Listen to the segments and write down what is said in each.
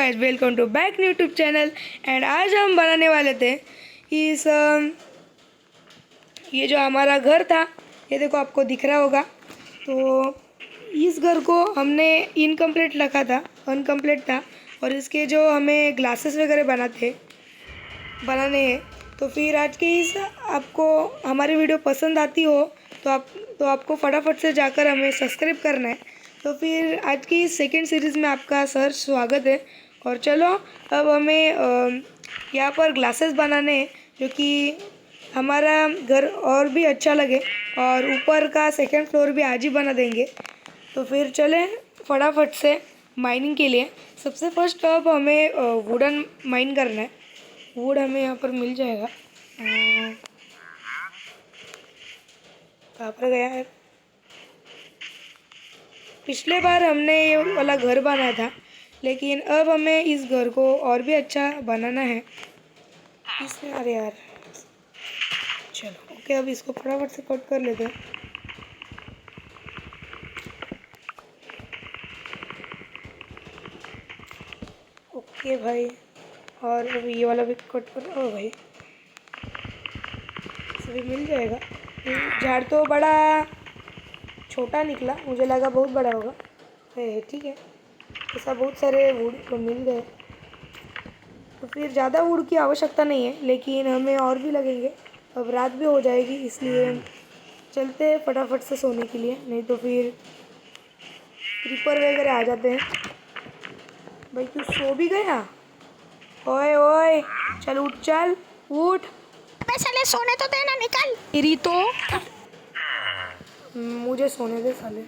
Guys, welcome to back YouTube channel. And आज हम बनाने वाले थे इस ये जो हमारा घर था, ये देखो आपको दिख रहा होगा। तो इस घर को हमने इनकम्प्लीट रखा था, अनकम्प्लीट था। और इसके जो हमें ग्लासेस वगैरह बनाने हैं। तो फिर आज के इस आपको हमारी वीडियो पसंद आती हो तो आपको फटाफट से जाकर हमें सब्सक्राइब करना है। तो फिर आज की इस सेकेंड सीरीज़ में आपका सर स्वागत है। और चलो अब हमें यहाँ पर ग्लासेस बनाने हैं, जो कि हमारा घर और भी अच्छा लगे। और ऊपर का सेकेंड फ्लोर भी आज ही बना देंगे। तो फिर चलें फटाफट से माइनिंग के लिए। सबसे फर्स्ट अब हमें वुडन माइन करना है। वुड हमें यहाँ पर मिल जाएगा। कहाँ पर गया है? पिछले बार हमने ये वाला घर बनाया था, लेकिन अब हमें इस घर को और भी अच्छा बनाना है। इसमें अरे यार, चलो ओके, अब इसको फटाफट से कट कर लेते हैं। ओके भाई, और अब ये वाला भी कट कर। ओ भाई, सभी मिल जाएगा। झाड़ तो बड़ा छोटा निकला, मुझे लगा बहुत बड़ा होगा। है ठीक है, ऐसा बहुत सारे वुड तो मिल गए। तो फिर ज़्यादा वुड की आवश्यकता नहीं है, लेकिन हमें और भी लगेंगे। अब रात भी हो जाएगी, इसलिए चलते हैं फटाफट से सोने के लिए, नहीं तो फिर क्रीपर वगैरह आ जाते हैं। भाई तू सो भी गया? ओए ओए, चल उठ, चल उठ। साले सोने तो देना, निकल तेरी तो। मुझे सोने दे साले।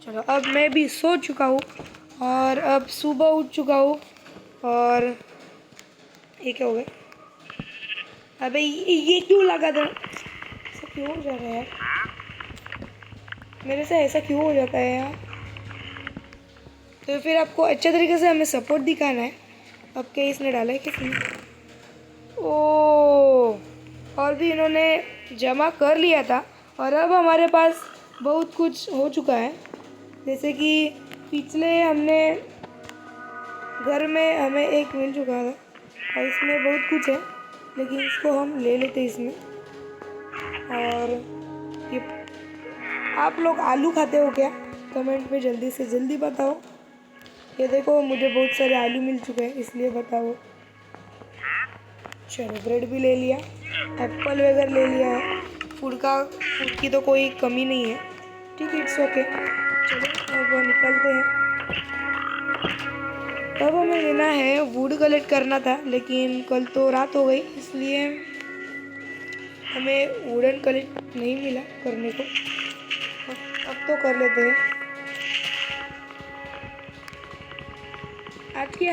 चलो अब मैं भी सो चुका हूँ और अब सुबह उठ चुका हूँ। और ये क्या हो गया? अबे ये क्यों लगा था? ऐसा क्यों हो जा रहा है यार? मेरे से ऐसा क्यों हो जाता है यार? तो फिर आपको अच्छे तरीके से हमें सपोर्ट दिखाना है। अब क्या इसने डाला है किसी ने? ओ, और भी इन्होंने जमा कर लिया था। और अब हमारे पास बहुत कुछ हो चुका है। जैसे कि पिछले हमने घर में हमें एक मिल चुका था, और इसमें बहुत कुछ है, लेकिन इसको हम ले लेते इसमें। और ये आप लोग आलू खाते हो क्या? कमेंट में जल्दी से जल्दी बताओ। ये देखो, मुझे बहुत सारे आलू मिल चुके हैं, इसलिए बताओ। चलो ब्रेड भी ले लिया, एप्पल वगैरह ले लिया है। फूड की तो कोई कमी नहीं है। ठीक है, इट्स ओके। चलो अब निकलते हैं। अब हमें लेना है वुड कलेक्ट करना था, लेकिन कल तो रात हो गई, इसलिए हमें वुडन कलेक्ट नहीं मिला करने को। अब तो कर लेते हैं। आज के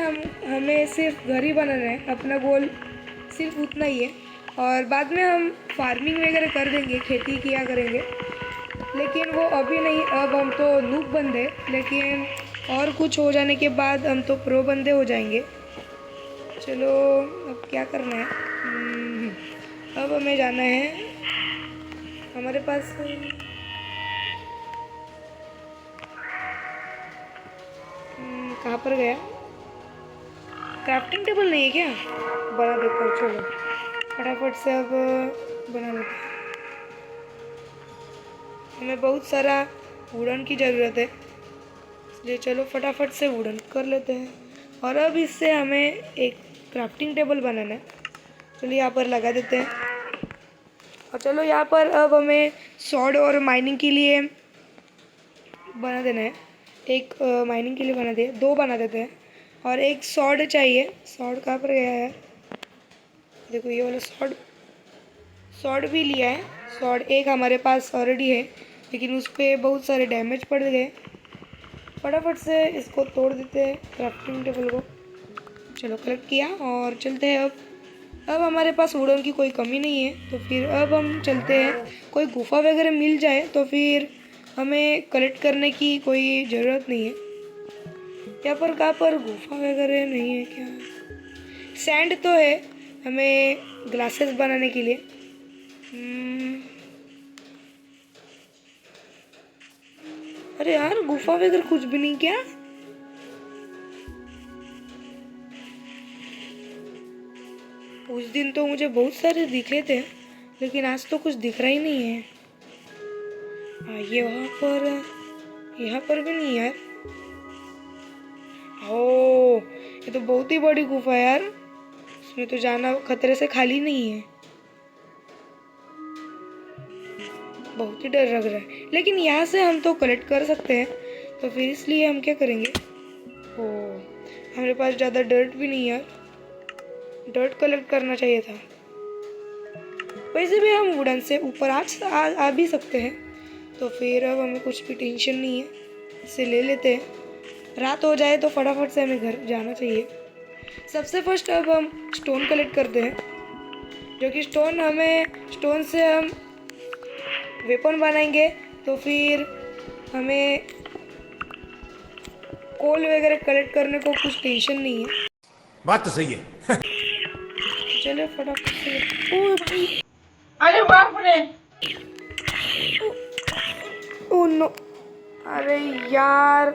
हमें सिर्फ घर ही बनाना है, अपना गोल सिर्फ उतना ही है। और बाद में हम फार्मिंग वगैरह कर देंगे, खेती किया करेंगे, लेकिन वो अभी नहीं। अब हम तो नूब बंदे, लेकिन और कुछ हो जाने के बाद हम तो प्रो बंदे हो जाएंगे। चलो अब क्या करना है? अब हमें जाना है, हमारे पास कहाँ पर गया? क्राफ्टिंग टेबल नहीं है क्या? बना देता हूँ, चलो फटाफट से अब बना लेते हैं। हमें बहुत सारा वुडन की ज़रूरत है, इसलिए चलो फटाफट से वुडन कर लेते हैं। और अब इससे हमें एक क्राफ्टिंग टेबल बनाना है। चलो यहाँ पर लगा देते हैं। और चलो यहाँ पर अब हमें सॉर्ड और माइनिंग के लिए बना देना है। एक माइनिंग के लिए बना दिया, दो बना देते हैं। और एक सॉर्ड चाहिए। सॉर्ड कहाँ पर गया है? देखो ये वाला सॉर्ड भी लिया है। सॉर्ड एक हमारे पास ऑलरेडी है, लेकिन उस पर बहुत सारे डैमेज पड़ गए। फटाफट से इसको तोड़ देते हैं, क्राफ्टिंग टेबल को। चलो कलेक्ट किया और चलते हैं। अब हमारे पास वुडन की कोई कमी नहीं है, तो फिर अब हम चलते हैं। कोई गुफा वगैरह मिल जाए तो फिर हमें कलेक्ट करने की कोई ज़रूरत नहीं है। यहाँ पर कहाँ पर गुफा वगैरह नहीं है क्या? सैंड तो है हमें ग्लासेस बनाने के लिए। अरे यार, गुफा वगैरह कुछ भी नहीं क्या? उस दिन तो मुझे बहुत सारे दिखे थे, लेकिन आज तो कुछ दिख रहा ही नहीं है। ये यहाँ पर भी नहीं यार। ओ, ये तो बहुत ही बड़ी गुफा है यार। इसमें तो जाना खतरे से खाली नहीं है। बहुत ही डर लग रहा है, लेकिन यहाँ से हम तो कलेक्ट कर सकते हैं, तो फिर इसलिए हम क्या करेंगे। ओ, हमारे पास ज़्यादा डर्ट भी नहीं यार। डर्ट कलेक्ट करना चाहिए था। वैसे भी हम वुडन से ऊपर आ भी सकते हैं, तो फिर अब हमें कुछ भी टेंशन नहीं है। इसे ले लेते हैं। रात हो जाए तो फटाफट से हमें घर जाना चाहिए। सबसे फर्स्ट अब हम स्टोन कलेक्ट करते हैं, जो कि स्टोन से हम वेपन बनाएंगे, तो फिर हमें कोल वगैरह कलेक्ट करने को कुछ टेंशन नहीं है। बात तो सही है। चलो फटाफट से। ओ भाई, अरे बाप रे। ओ नो, अरे यार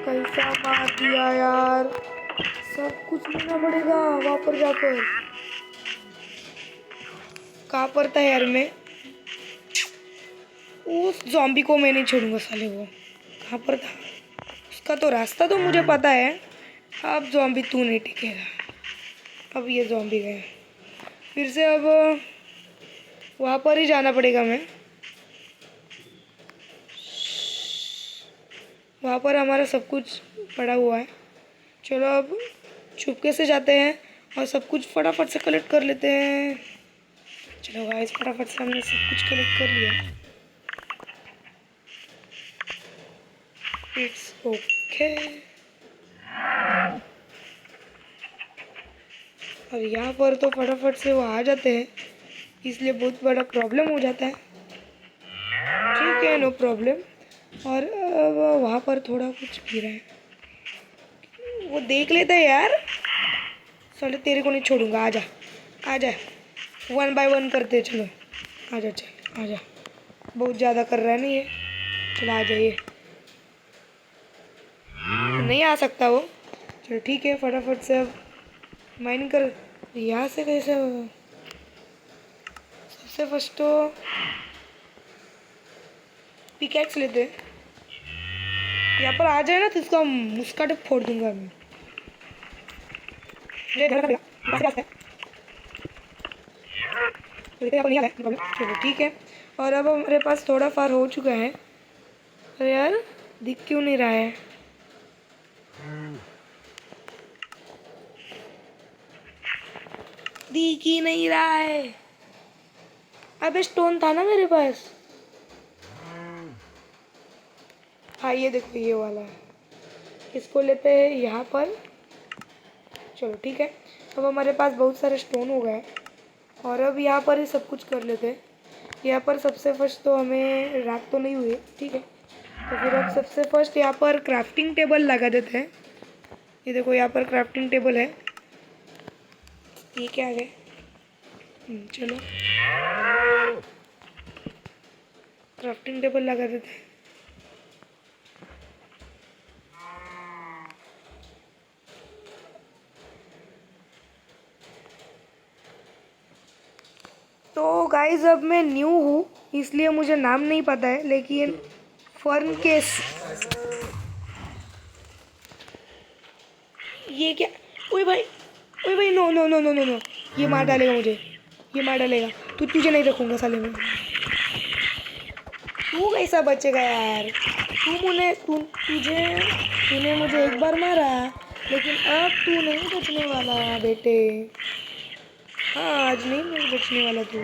कैसा मार दिया यार। सब कुछ लेना पड़ेगा वहाँ पर जाकर। कहाँ पर था यार मैं? उस ज़ॉम्बी को मैं नहीं छोड़ूंगा साले। वो कहाँ पर था? उसका तो रास्ता तो मुझे पता है। अब ज़ॉम्बी तू नहीं टिकेगा। अब ये ज़ॉम्बी गए फिर से। अब वहाँ पर ही जाना पड़ेगा मैं। वहाँ पर हमारा सब कुछ पड़ा हुआ है। चलो अब चुपके से जाते हैं और सब कुछ फटाफट से कलेक्ट कर लेते हैं। चलो गाइस, फटाफट से हमने सब कुछ कलेक्ट कर लिया। It's okay. और यहाँ पर तो फटाफट से वो आ जाते हैं, इसलिए बहुत बड़ा प्रॉब्लम हो जाता है। ठीक है, नो प्रॉब्लम। और अब वहाँ पर थोड़ा कुछ गिरा है, वो देख लेता है यार। साले तेरे को नहीं छोड़ूंगा। आजा आजा, 1 बाय 1 करते। चलो आजा, चल आजा। बहुत ज़्यादा कर रहा है ना ये। चलो आ जाइए। नहीं आ सकता वो। चलो ठीक है, फटाफट से अब माइनिंग कर। यहाँ से कैसे होगा? सबसे फर्स्ट तो पिकैक्स लेते हैं। यहाँ पर आ जाए ना तो इसका मुस्काट फोड़ दूंगा मैं। चलो ठीक है। और अब हमारे पास थोड़ा फार हो चुका है। अरे यार, दिख क्यों नहीं रहा है? दिख ही नहीं रहा है। अबे स्टोन था ना मेरे पास। हाँ ये देखो, ये वाला है। इसको लेते हैं यहाँ पर। चलो ठीक है। अब हमारे पास बहुत सारे स्टोन हो गए, और अब यहाँ पर ही सब कुछ कर लेते हैं। यहाँ पर सबसे फर्स्ट तो हमें रात तो नहीं हुई, ठीक है। तो फिर अब सबसे फर्स्ट यहाँ पर क्राफ्टिंग टेबल लगा देते हैं। ये देखो, यहाँ पर क्राफ्टिंग टेबल है। ये क्या है? चलो क्राफ्टिंग टेबल लगा देते हैं। तो गाइज, अब मैं न्यू हूँ, इसलिए मुझे नाम नहीं पता है, लेकिन फर्न केस। ये क्या? ओए भाई, ओए भाई, no no no no no no. ये मार डालेगा मुझे, ये मार डालेगा। तुझे नहीं रखूँगा साले में। तू कैसा बचेगा यार? तूने मुझे एक बार मारा, लेकिन अब तू नहीं बचने वाला बेटे। हाँ, आज नहीं मैं बचने वाला तू।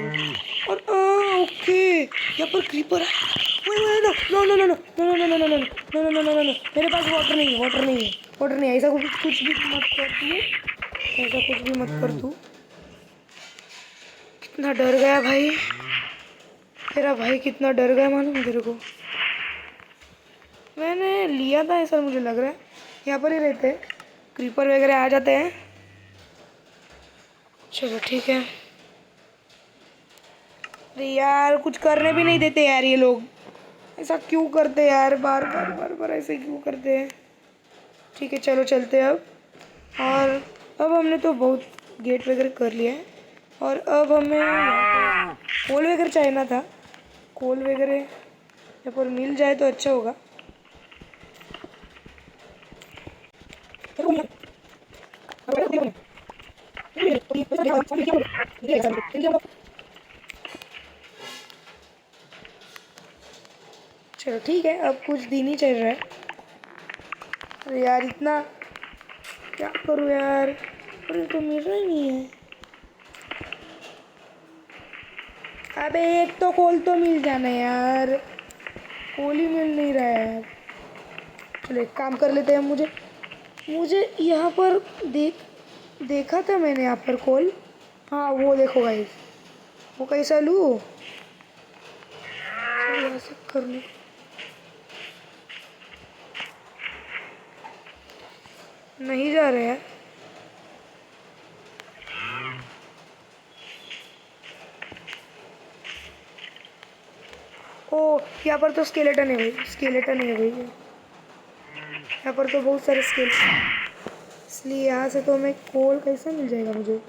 और ओके, यहाँ पर क्रीपर है। No no no no no no no no no no no no no no no. मेरे पास वाटर नहीं है, वाटर नहीं है, वाटर नहीं है। ऐसा कुछ भी मत कर तू, ऐसा कुछ भी मत कर तू। कितना डर गया भाई, तेरा भाई कितना डर गया मालूम तेरे को। मैंने लिया था ऐसा मुझे लग रहा है। यहाँ पर ही रहते हैं, क्रीपर वगैरह आ जाते हैं। चलो ठीक है। अरे यार, कुछ करने भी नहीं देते यार ये लोग। ऐसा क्यों करते यार? बार बार बार बार ऐसे क्यों करते हैं? ठीक है, चलो चलते हैं अब। और अब हमने तो बहुत गेट वगैरह कर लिया है। और अब हमें यहाँ पर कोल वगैरह चाहिए था। कोल वगैरह यहाँ पर मिल जाए तो अच्छा होगा। चलो ठीक है, अब कुछ दिन ही चल रहा है। अरे यार इतना क्या करूँ यार, अरे तो मिल रहा ही नहीं है। अबे एक तो कोल तो मिल जाना यार, कोल ही मिल नहीं रहा है यार। चलो एक काम कर लेते हैं। मुझे यहाँ पर देखा था मैंने यहाँ पर कोल। हाँ वो देखो गाइस, वो कैसा लूँ? चलो ऐसे कर लूँ। नहीं जा रहे यार। ओ यहाँ पर तो स्केलेटन है भाई, स्केलेटन है भाई। यहाँ पर तो बहुत सारे स्केलेटन, इसलिए यहाँ से तो हमें कोल कैसे मिल जाएगा मुझे?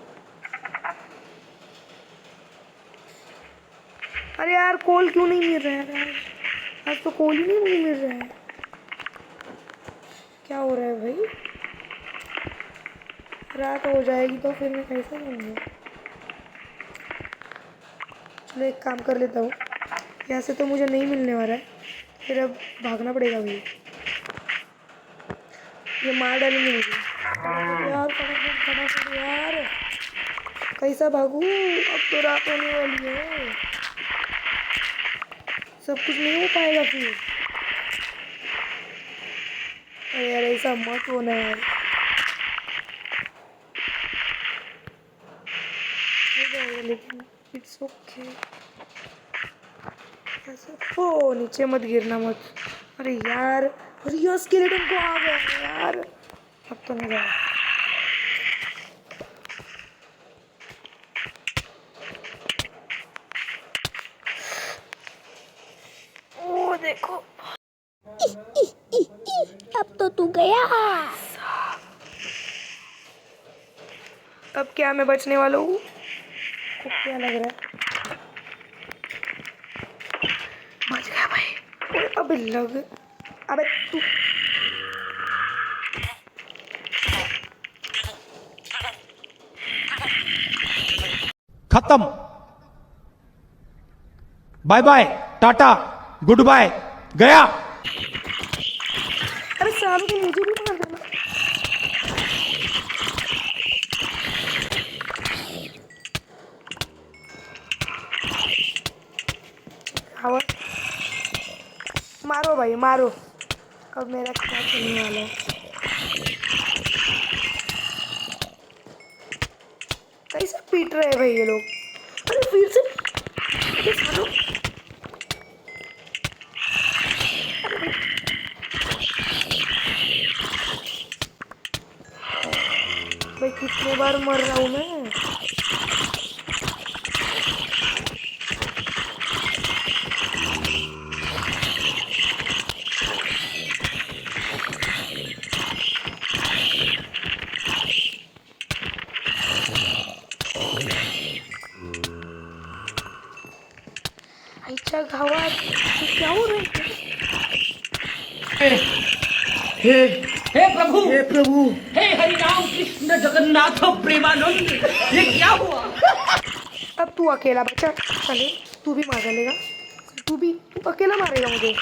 अरे यार कोल क्यों नहीं मिल रहा है यार? आज तो कोल ही नहीं मुझे मिल रहा है। क्या हो रहा है भाई? रात हो जाएगी तो फिर मैं कैसे करूँगा? चलो एक काम कर लेता हूँ, यहाँ से तो मुझे नहीं मिलने वाला है, फिर अब भागना पड़ेगा भाई। ये मार डालेंगे मुझे यार, फटाफट यार, कैसा भागूँ? अब तो रात होने वाली है, सब कुछ नहीं हो पाएगा फिर। अरे यार ऐसा मत होना यार, हो जाएगा लेकिन इट्स ओके। ऐसा ओ नीचे मत गिरना मत। अरे यार, अरे ये स्केलेटन को आ गया यार, अब तो नहीं गया। ओ देखो, अब तो तू गया। अब क्या मैं बचने वाला हूँ? क्या लग रहा है? बच गया भाई। अबे अबे तू खत्म। Bye bye, tata, goodbye, गया। अरे सालों को मुझे भी मार देना। हवा मारो भाई मारो, अब मेरा क्या चलने वाला है? कैसे पीट रहे हैं भाई ये लोग? अरे फिर से अरे सालों, भाई कितने बार मर रहा हूँ मैं? अच्छा घावा क्या हो रहा है? हे प्रभु हे हरि राम कृष्ण जगन्नाथ प्रेमानंद, ये क्या हुआ? अब तू अकेला बच्चा, चले तू भी मार डालेगा, तू अकेला मारेगा मुझे।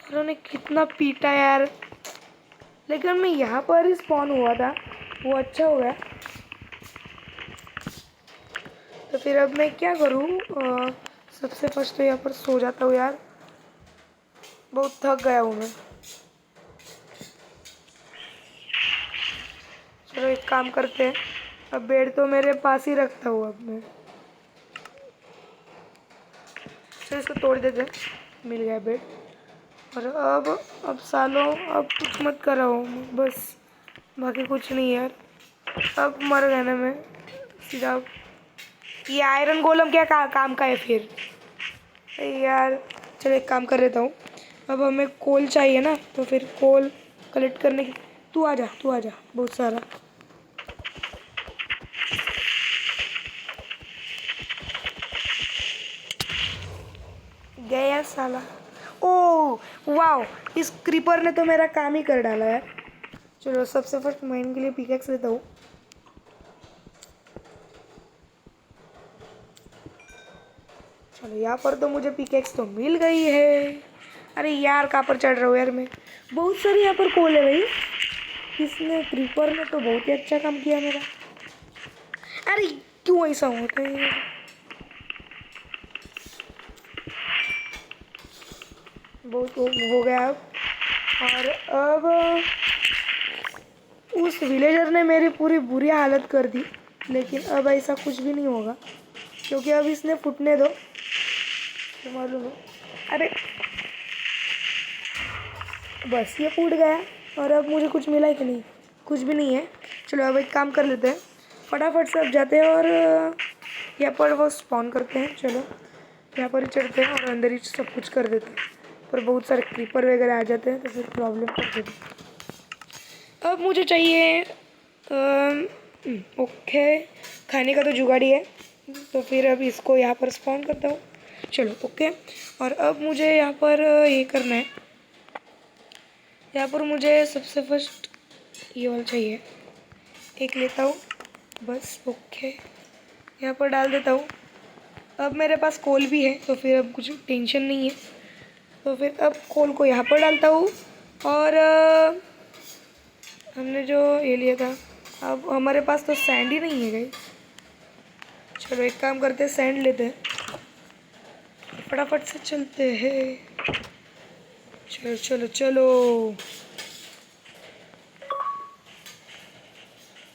उन्होंने कितना पीटा यार, लेकिन मैं यहाँ पर ही स्पॉन हुआ था, वो अच्छा हो गया। तो फिर अब मैं क्या करूँ? सबसे फर्स्ट तो यहाँ पर सो जाता हूँ यार, बहुत थक गया हूँ मैं। चलो एक काम करते हैं, अब बेड तो मेरे पास ही रखता हूँ अब मैं। चलो इसको तोड़ देते हैं, मिल गया बेड। और अब सालों अब कुछ मत कराओ बस, बाकी कुछ नहीं यार। अब मर गया ना मैं, सीधा ये आयरन गोलम क्या काम का है फिर? अरे यार, चलो एक काम कर लेता हूँ। अब हमें कोल चाहिए ना, तो फिर कोल कलेक्ट करने की तू आ जा बहुत सारा। गया साला। ओ वाओ, इस क्रीपर ने तो मेरा काम ही कर डाला यार। चलो सबसे फर्स्ट माइन के लिए पिकेक्स लेता हूँ। चलो यहाँ पर तो मुझे पिकेक्स तो मिल गई है। अरे यार, कहाँ पर चढ़ रहा हूँ यार मैं। बहुत सारी यहाँ पर कोल है भाई। इसने क्रीपर ने तो बहुत ही अच्छा काम किया मेरा। अरे क्यों ऐसा होता है यार? बहुत हो गया अब। और अब उस विलेजर ने मेरी पूरी बुरी हालत कर दी, लेकिन अब ऐसा कुछ भी नहीं होगा क्योंकि अब इसने फूटने दो, तो मालूम है। अरे बस ये फूट गया और अब मुझे कुछ मिला कि नहीं? कुछ भी नहीं है। चलो अब एक काम कर लेते हैं, फटाफट से अब जाते हैं और यहाँ पर वो स्पॉन करते हैं। चलो यहाँ पर ही चढ़ते हैं और अंदर ही सब कुछ कर देते हैं, पर बहुत सारे क्रीपर वगैरह आ जाते हैं तो फिर प्रॉब्लम कर देते हैं। अब मुझे चाहिए ओके, खाने का तो जुगाड़ी है, तो फिर अब इसको यहाँ पर स्पॉन करता हूँ। चलो ओके। और अब मुझे यहाँ पर ये करना है। यहाँ पर मुझे सबसे फर्स्ट ये वाला चाहिए, एक लेता हूँ बस। ओके, यहाँ पर डाल देता हूँ। अब मेरे पास कोल भी है तो फिर अब कुछ टेंशन नहीं है। तो फिर अब कोल को यहाँ पर डालता हूँ और हमने जो ये लिया था, अब हमारे पास तो सैंड ही नहीं है गई। चलो एक काम करते हैं, सैंड लेते हैं, फटाफट से चलते हैं। चलो चलो चलो।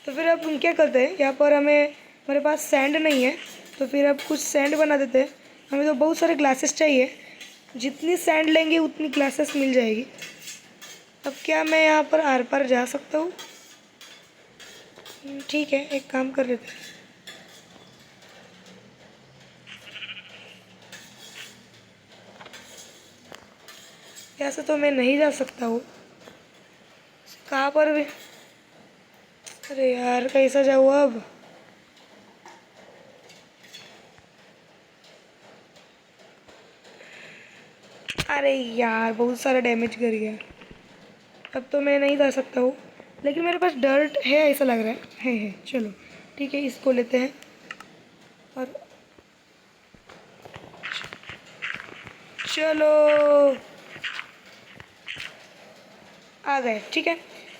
तो फिर अब हम क्या करते हैं, यहाँ पर हमारे पास सैंड नहीं है तो फिर अब कुछ सैंड बना देते हैं। हमें तो बहुत सारे ग्लासेस चाहिए, जितनी सैंड लेंगे उतनी ग्लासेस मिल जाएगी। अब क्या मैं यहाँ पर आर पार जा सकता हूँ? ठीक है, एक काम कर लेते हैं। यहाँ से तो मैं नहीं जा सकता हूँ, कहाँ पर भी। अरे यार, कैसा जाऊँ अब? अरे यार, बहुत सारा डैमेज कर गया। अब तो मैं नहीं जा सकता हूँ, लेकिन मेरे पास डर्ट है ऐसा लग रहा है। चलो ठीक है, इसको लेते हैं और चलो आ गए। ठीक है,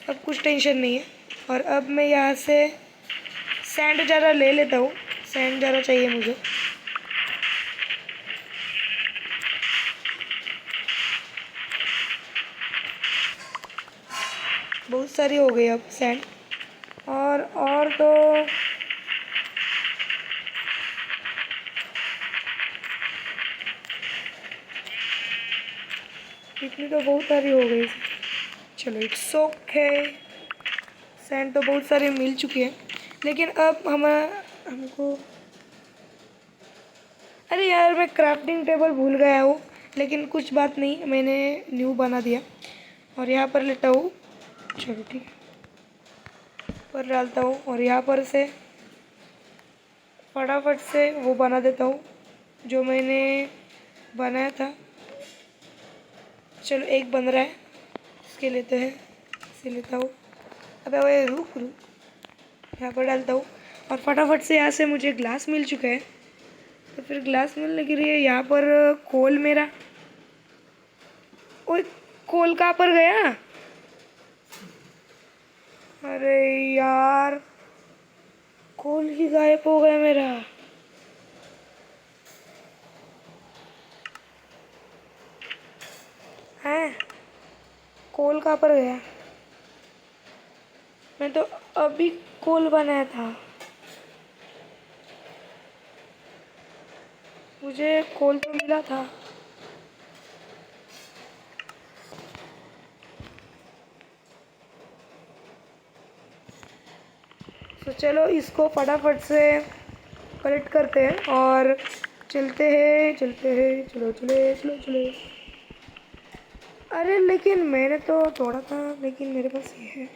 अब कुछ टेंशन नहीं है। और अब मैं यहाँ से सैंड ज़रा ले लेता हूँ, सैंड ज़रा चाहिए मुझे। बहुत सारी हो गई अब सैंड। और तो इतनी तो बहुत सारी हो गई। चलो इट्स ओके, सैंड तो बहुत सारी मिल चुकी है, लेकिन अब हमको अरे यार, मैं क्राफ्टिंग टेबल भूल गया हूँ, लेकिन कुछ बात नहीं, मैंने न्यू बना दिया और यहाँ पर लेता हूँ। चलो ठीक है, पर डालता हूँ और यहाँ पर से फटाफट से वो बना देता हूँ जो मैंने बनाया था। चलो एक बन रहा है, इसके लेते हैं, इसे लेता हूँ। अबे वो रुक, यहाँ पर डालता हूँ और फटाफट से यहाँ से मुझे ग्लास मिल चुका है। तो फिर ग्लास मिलने के लिए यहाँ पर कोल मेरा, ओए कोल कहाँ पर गया? अरे यार, कोल ही गायब हो गया मेरा। हैं, कोल कहाँ पर गया? मैं तो अभी कोल बनाया था, मुझे कोल तो मिला था। तो चलो इसको फटाफट से कलेक्ट करते हैं और चलते हैं चलो चले चलो चले। अरे लेकिन मैंने तो तोड़ा था, लेकिन मेरे पास ये है।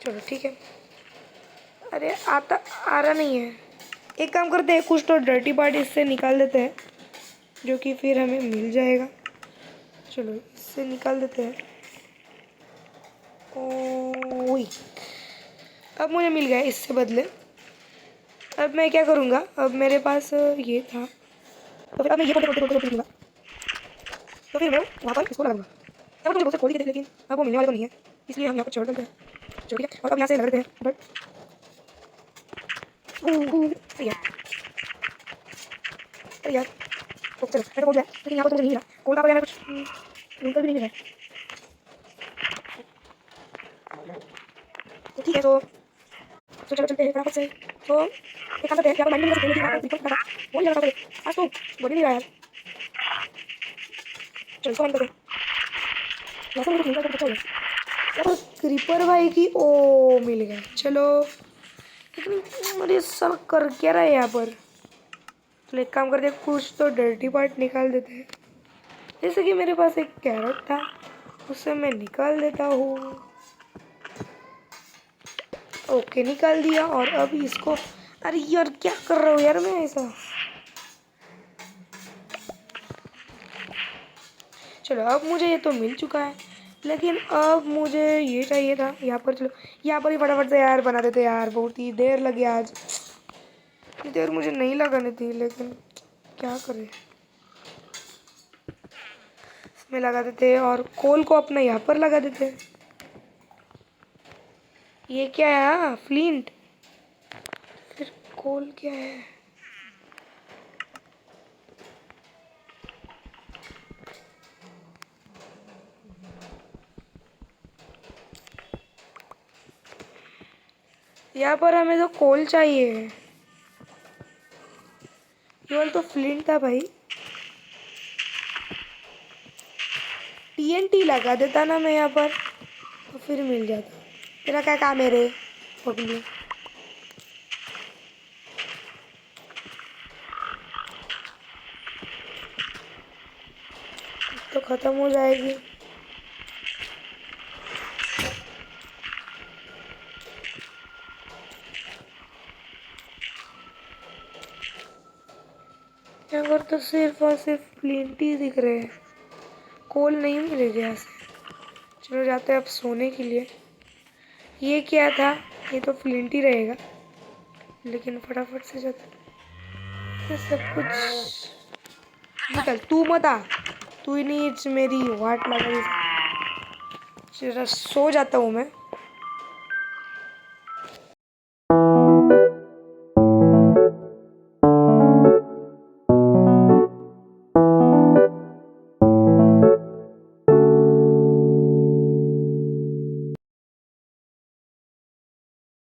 चलो ठीक है। अरे आ रहा नहीं है। एक काम करते हैं, कुछ तो डर्टी पार्ट इससे निकाल देते हैं, जो कि फिर हमें मिल जाएगा। चलो इससे निकाल देते हैं। ओह, अब मुझे मिल गया इससे बदले। अब मैं क्या करूँगा, अब मेरे पास ये था, तो फिर अब मैं ये खोलते दूँगा, तो फिर मैं वहाँ पर इसको लगाऊंगा। यहाँ पर मुझे बहुत से खोल दिए थे, लेकिन अब वो मिलने वाले तो नहीं है, इसलिए हम यहाँ पर छोड़ देते हैं। चलो ठीक है, और अब यहाँ से लगा देते हैं। बट सही है। अरे यार, तो चलो मैं तो खोल दिया, लेकिन यहाँ पर तो मुझे नहीं मिला। खोल का कुछ लिंक भी नहीं मिला। तो ठीक है, तो चलो चलते हैं फटाफट से। तो एक काम करते हैं, यहाँ पर माइंड में सकते हैं, लेकिन यहाँ पर लगा वो नहीं लगा पाते आज, तो बोल ही नहीं रहा यार। चलो इसको बंद करते हैं। वैसे मुझे ठीक है, तो अच्छा हो गया। यहाँ पर क्रीपर भाई की ओ मिल गया। चलो, लेकिन अरे सर कर क्या रहा है यहाँ पर। चलो एक काम करते हैं, कुछ तो डर्टी पार्ट निकाल देते हैं। जैसे कि मेरे पास एक कैरेट था, उससे मैं निकाल देता हूँ। ओके, निकाल दिया। और अब इसको, अरे यार क्या कर रहा हूँ यार मैं ऐसा। चलो अब मुझे ये तो मिल चुका है, लेकिन अब मुझे ये चाहिए था यहाँ पर। चलो यहाँ पर ही फटाफट से यार बना देते यार, बहुत ही देर लगी आज। इतनी देर मुझे नहीं लगानी थी, लेकिन क्या करें। इसमें लगा देते और कोल को अपना यहाँ पर लगा देते। ये क्या है, फ्लिंट। फिर कोल क्या है। यहाँ पर हमें तो कोल चाहिए। ये वाला तो फ्लिंट था भाई। TNT लगा देता ना मैं यहाँ पर, तो फिर मिल जाता। तेरा क्या काम है रे पगलू। तो खत्म हो जाएगी। यहाँ पर तो सिर्फ और सिर्फ फ्लिंट ही दिख रहे हैं, कोल नहीं मिलेगा यहाँ से। चलो जाते हैं अब सोने के लिए। ये क्या था, ये तो फ्लिंट ही रहेगा, लेकिन फटाफट से जाते। ये सब कुछ निकल, तू मत आ, तू ही नहीं मेरी वाट लगा। जरा सो जाता हूँ मैं।